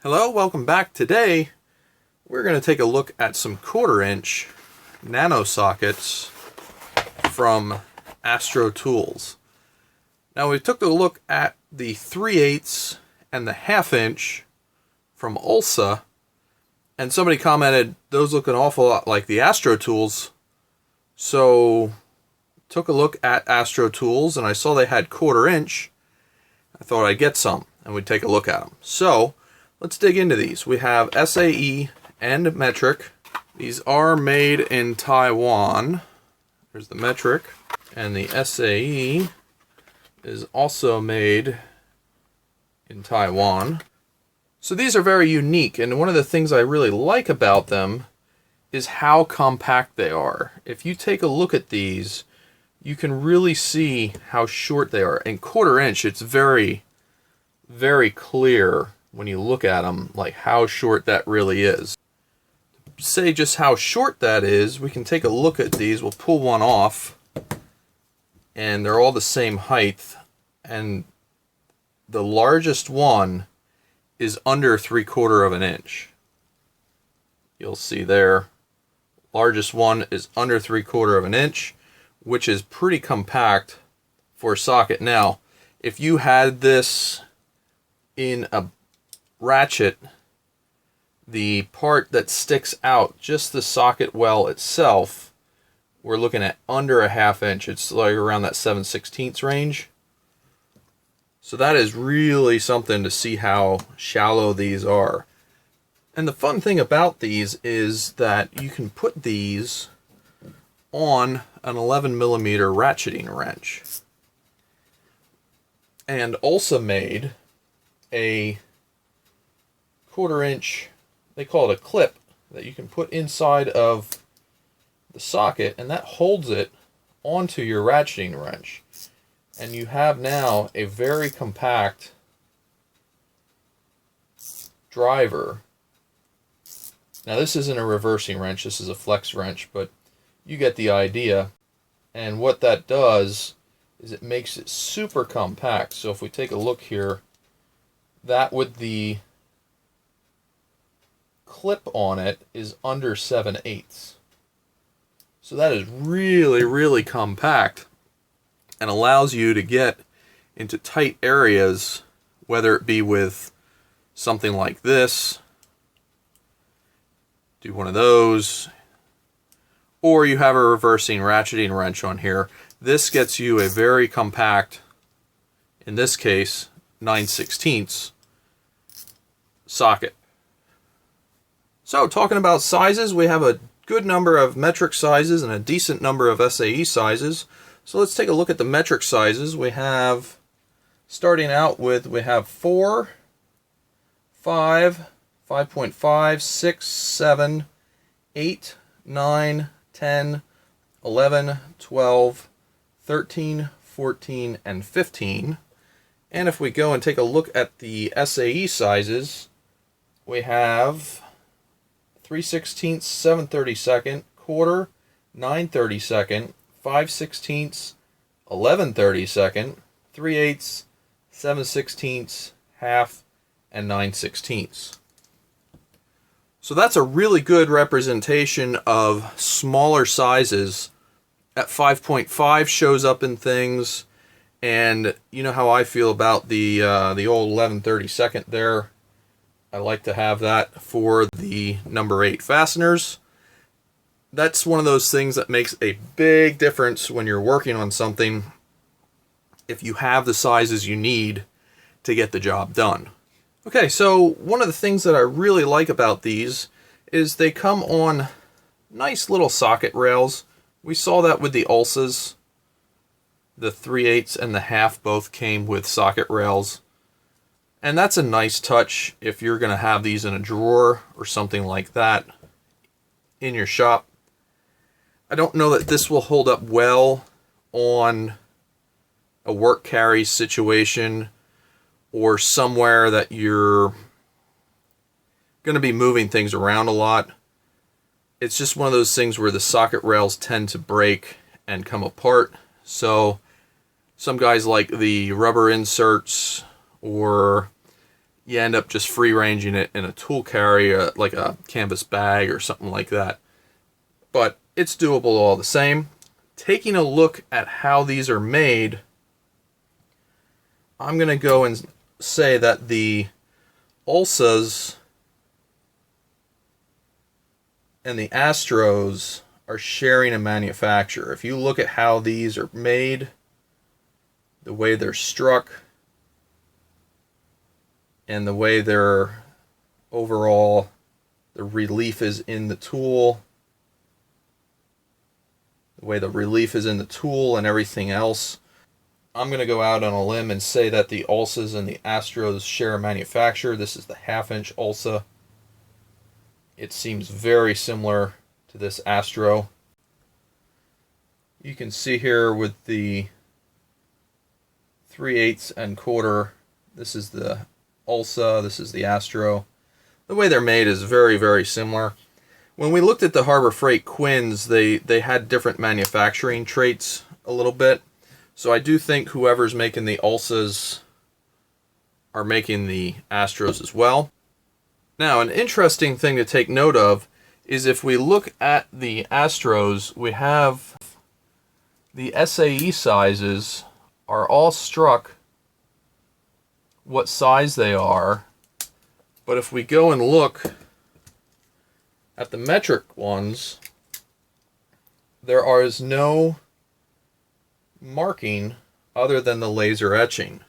Hello, welcome back. Today we're going to take a look at some 1/4" nano sockets from Astro Tools. Now we took a look at the 3/8 and the 1/2" from Ulsa, and somebody commented those look an awful lot like the Astro Tools. So took a look at Astro Tools and I saw they had 1/4". I thought I'd get some and we'd take a look at them. So let's dig into these. We have SAE and metric. These are made in Taiwan. There's the metric. And the SAE is also made in Taiwan. So these are very unique, and one of the things I really like about them is how compact they are. If you take a look at these, you can really see how short they are. In 1/4", it's very, very clear when you look at them, like how short that really is. To say just how short that is, we can take a look at these. We'll pull one off, and they're all the same height, and the largest one is under 3/4 inch. You'll see there, largest one is under 3/4 inch, which is pretty compact for a socket. Now, if you had this in a ratchet, the part that sticks out, just the socket well itself, we're looking at under a 1/2 inch. It's like around that 7/16 range. So that is really something to see how shallow these are. And the fun thing about these is that you can put these on an 11mm ratcheting wrench. And also made a 1/4", they call it a clip, that you can put inside of the socket, and that holds it onto your ratcheting wrench. And you have now a very compact driver. Now this isn't a reversing wrench, this is a flex wrench, but you get the idea. And what that does is it makes it super compact. So if we take a look here, that with the clip on it is under 7/8. So that is really, really compact and allows you to get into tight areas, whether it be with something like this, do one of those, or you have a reversing ratcheting wrench on here. This gets you a very compact, in this case, 9/16 socket. So talking about sizes, we have a good number of metric sizes and a decent number of SAE sizes. So let's take a look at the metric sizes. We have, starting out with, we have 4, 5, 5.5, 6, 7, 8, 9, 10, 11, 12, 13, 14, and 15. And if we go and take a look at the SAE sizes, we have 3/16, 7/32, 1/4, 9/32, 5/16, 11/32, 3/8, 7/16, 1/2, and 9/16. So that's a really good representation of smaller sizes. At 5.5 shows up in things, and you know how I feel about the old 11/32 there. I like to have that for the number 8 fasteners. That's one of those things that makes a big difference when you're working on something, if you have the sizes you need to get the job done. Okay, so one of the things that I really like about these is they come on nice little socket rails. We saw that with the Ulsas. The 3/8 and the 1/2 both came with socket rails. And that's a nice touch if you're going to have these in a drawer or something like that in your shop. I don't know that this will hold up well on a work carry situation or somewhere that you're going to be moving things around a lot. It's just one of those things where the socket rails tend to break and come apart. So some guys like the rubber inserts, or you end up just free ranging it in a tool carry, like a canvas bag or something like that. But it's doable all the same. Taking a look at how these are made, I'm going to go and say that the Ulsas and the Astros are sharing a manufacturer. If you look at how these are made, the way they're struck, and the way they're overall, the relief is in the tool, the way the relief is in the tool and everything else, I'm going to go out on a limb and say that the Ulsas and the Astros share a manufacturer. This is the 1/2 inch Ulsa. It seems very similar to this Astro. You can see here with the 3/8 and 1/4, this is the Ulsa, this is the Astro. The way they're made is very, very similar. When we looked at the Harbor Freight Quins, they had different manufacturing traits a little bit. So I do think whoever's making the Ulsas are making the Astros as well. Now, an interesting thing to take note of is if we look at the Astros, we have the SAE sizes are all struck what size they are. But if we go and look at the metric ones, there is no marking other than the laser etching.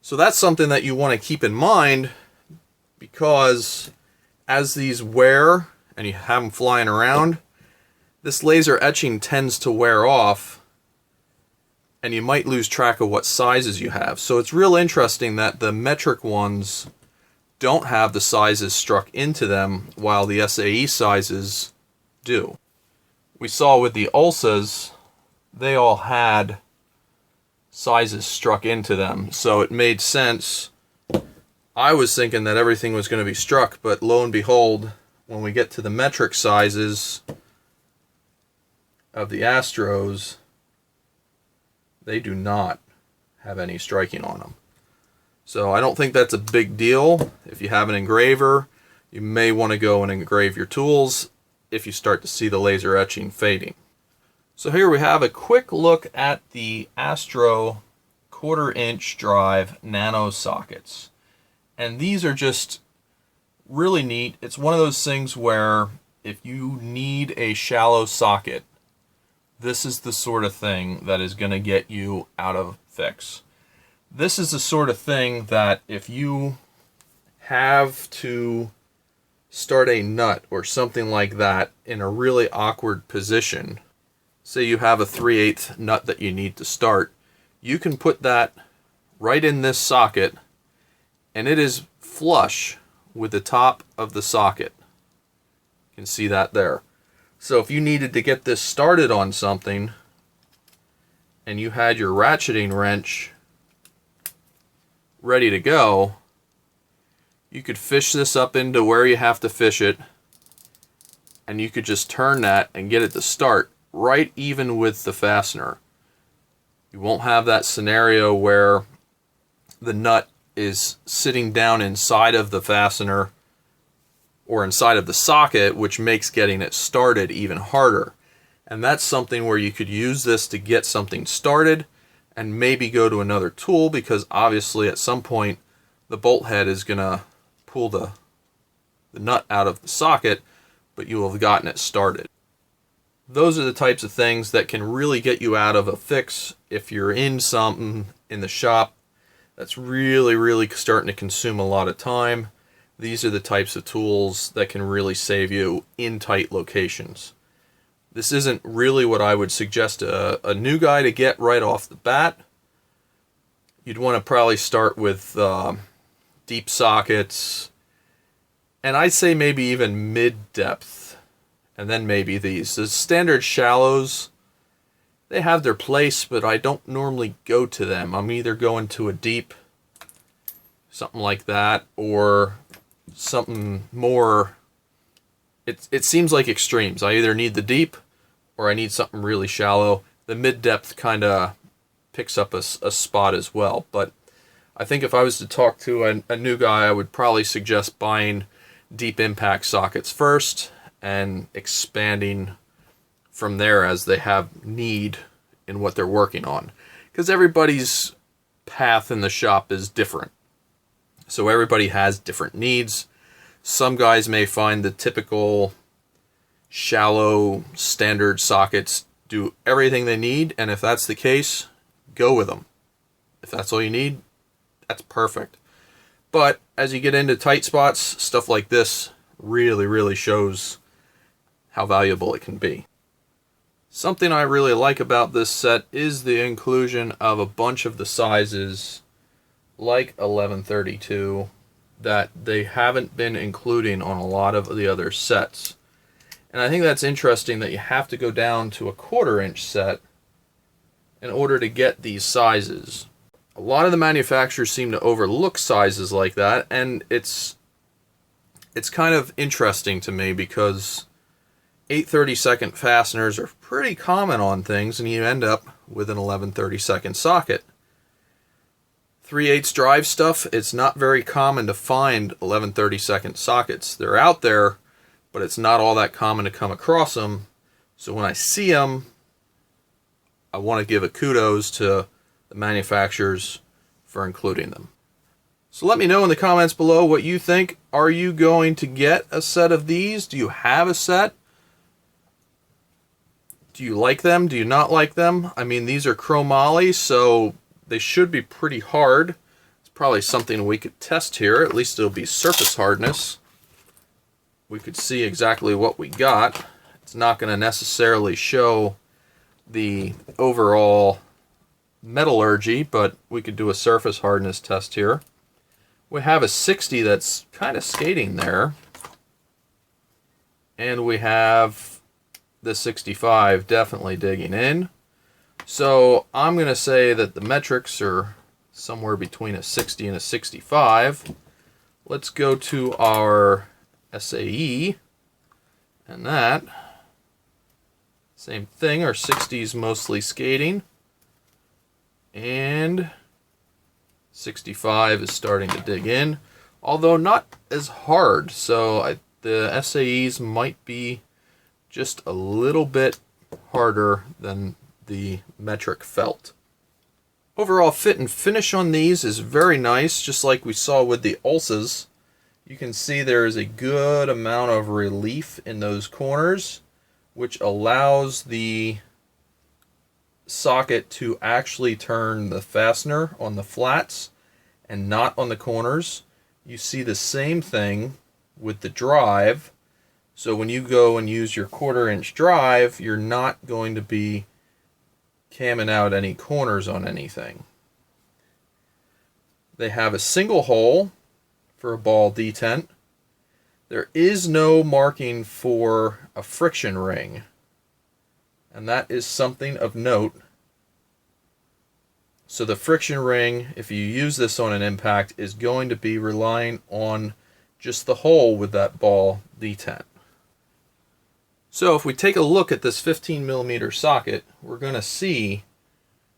So that's something that you want to keep in mind, because as these wear and you have them flying around, this laser etching tends to wear off and you might lose track of what sizes you have. So it's real interesting that the metric ones don't have the sizes struck into them while the SAE sizes do. We saw with the Ulsas, they all had sizes struck into them, so it made sense. I was thinking that everything was going to be struck, but lo and behold, when we get to the metric sizes of the Astros, they do not have any striking on them. So I don't think that's a big deal. If you have an engraver, you may want to go and engrave your tools if you start to see the laser etching fading. So here we have a quick look at the Astro 1/4 inch drive Nano sockets. And these are just really neat. It's one of those things where if you need a shallow socket, this is the sort of thing that is going to get you out of fix. This is the sort of thing that if you have to start a nut or something like that in a really awkward position, say you have a 3/8 nut that you need to start, you can put that right in this socket and it is flush with the top of the socket. You can see that there. So if you needed to get this started on something and you had your ratcheting wrench ready to go, you could fish this up into where you have to fish it, and you could just turn that and get it to start right even with the fastener. You won't have that scenario where the nut is sitting down inside of the fastener or inside of the socket, which makes getting it started even harder. And that's something where you could use this to get something started and maybe go to another tool, because obviously at some point the bolt head is going to pull the nut out of the socket, but you will have gotten it started. Those are the types of things that can really get you out of a fix if you're in something in the shop that's really starting to consume a lot of time. These are the types of tools that can really save you in tight locations. This isn't really what I would suggest a new guy to get right off the bat. You'd want to probably start with deep sockets, and I'd say maybe even mid-depth, and then maybe these. The standard shallows, they have their place, but I don't normally go to them. I'm either going to a deep, something like that, or something more. It seems like extremes. I either need the deep or I need something really shallow. The mid-depth kind of picks up a spot as well. But I think if I was to talk to a new guy, I would probably suggest buying deep impact sockets first and expanding from there as they have need in what they're working on. Because everybody's path in the shop is different. So everybody has different needs. Some guys may find the typical shallow standard sockets do everything they need, and if that's the case, go with them. If that's all you need, that's perfect. But as you get into tight spots, stuff like this really shows how valuable it can be. Something I really like about this set is the inclusion of a bunch of the sizes like 1132 that they haven't been including on a lot of the other sets. And I think that's interesting that you have to go down to a 1/4 inch set in order to get these sizes. A lot of the manufacturers seem to overlook sizes like that, and it's kind of interesting to me because 8/32 fasteners are pretty common on things, and you end up with an 11/32 socket. 3/8 drive stuff, it's not very common to find 11/32 sockets. They're out there, but it's not all that common to come across them. So when I see them, I want to give a kudos to the manufacturers for including them. So let me know in the comments below what you think. Are you going to get a set of these? Do you have a set? Do you like them? Do you not like them? I mean, these are chromoly, so they should be pretty hard. It's probably something we could test here. At least it'll be surface hardness. We could see exactly what we got. It's not going to necessarily show the overall metallurgy, but we could do a surface hardness test here. We have a 60 that's kind of skating there. And we have the 65 definitely digging in. So I'm going to say that the metrics are somewhere between a 60 and a 65. Let's go to our SAE, and that, same thing, our 60s mostly skating, and 65 is starting to dig in, although not as hard, so the SAEs might be just a little bit harder than the metric felt. Overall fit and finish on these is very nice, just like we saw with the ulces. You can see there is a good amount of relief in those corners, which allows the socket to actually turn the fastener on the flats and not on the corners. You see the same thing with the drive. So when you go and use your 1/4 inch drive, you're not going to be camming out any corners on anything. They have a single hole for a ball detent. There is no marking for a friction ring, and that is something of note. So the friction ring, if you use this on an impact, is going to be relying on just the hole with that ball detent. So if we take a look at this 15mm socket, we're going to see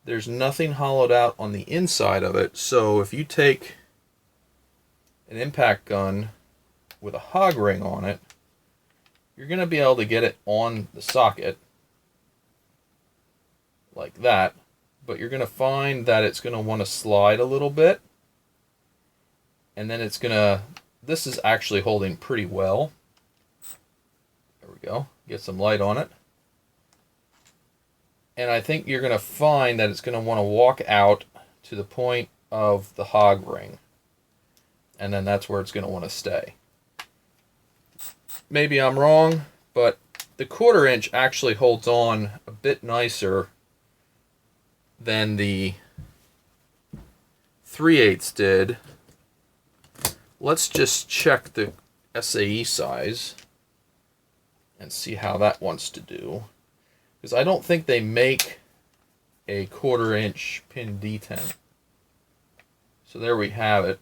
there's nothing hollowed out on the inside of it. So if you take an impact gun with a hog ring on it, you're going to be able to get it on the socket like that, but you're going to find that it's going to want to slide a little bit, and then it's going to, this is actually holding pretty well. There we go, get some light on it. And I think you're going to find that it's going to want to walk out to the point of the hog ring, and then that's where it's going to want to stay. Maybe I'm wrong, but the 1/4 inch actually holds on a bit nicer than the 3/8 did. Let's just check the SAE size and see how that wants to do, because I don't think they make a 1/4 inch pin detent. So there we have it.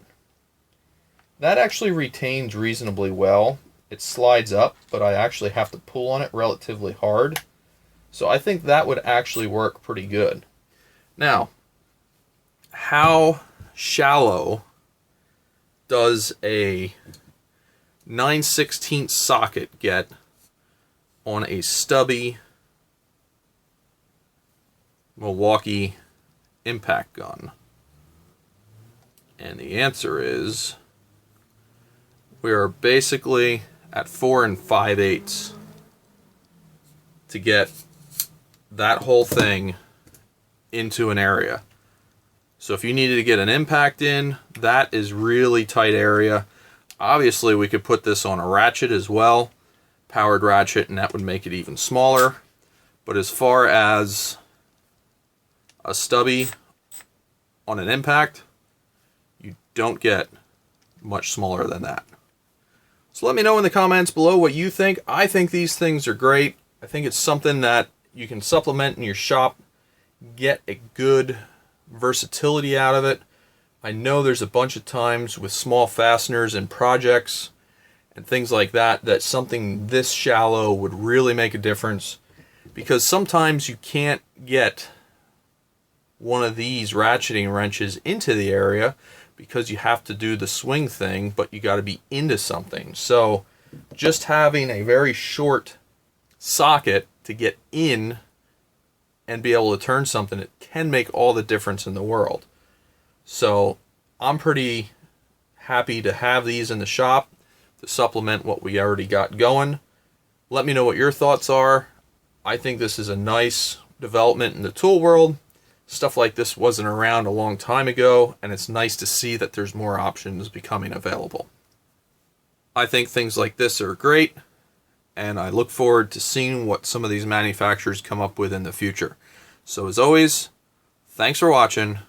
That actually retains reasonably well. It slides up, but I actually have to pull on it relatively hard. So I think that would actually work pretty good. Now, how shallow does a 9/16 socket get on a stubby Milwaukee impact gun? And the answer is we are basically at 4 5/8 to get that whole thing into an area. So if you needed to get an impact in, that is really tight area. Obviously we could put this on a ratchet as well, powered ratchet, and that would make it even smaller. But as far as a stubby on an impact, you don't get much smaller than that. So let me know in the comments below what you think. I think these things are great. I think it's something that you can supplement in your shop, get a good versatility out of it. I know there's a bunch of times with small fasteners and projects and things like that that something this shallow would really make a difference, because sometimes you can't get one of these ratcheting wrenches into the area because you have to do the swing thing, but you got to be into something. So just having a very short socket to get in and be able to turn something, it can make all the difference in the world. So I'm pretty happy to have these in the shop to supplement what we already got going. Let me know what your thoughts are. I think this is a nice development in the tool world. Stuff like this wasn't around a long time ago, and it's nice to see that there's more options becoming available. I think things like this are great, and I look forward to seeing what some of these manufacturers come up with in the future. So as always, thanks for watching.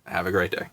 Have a great day.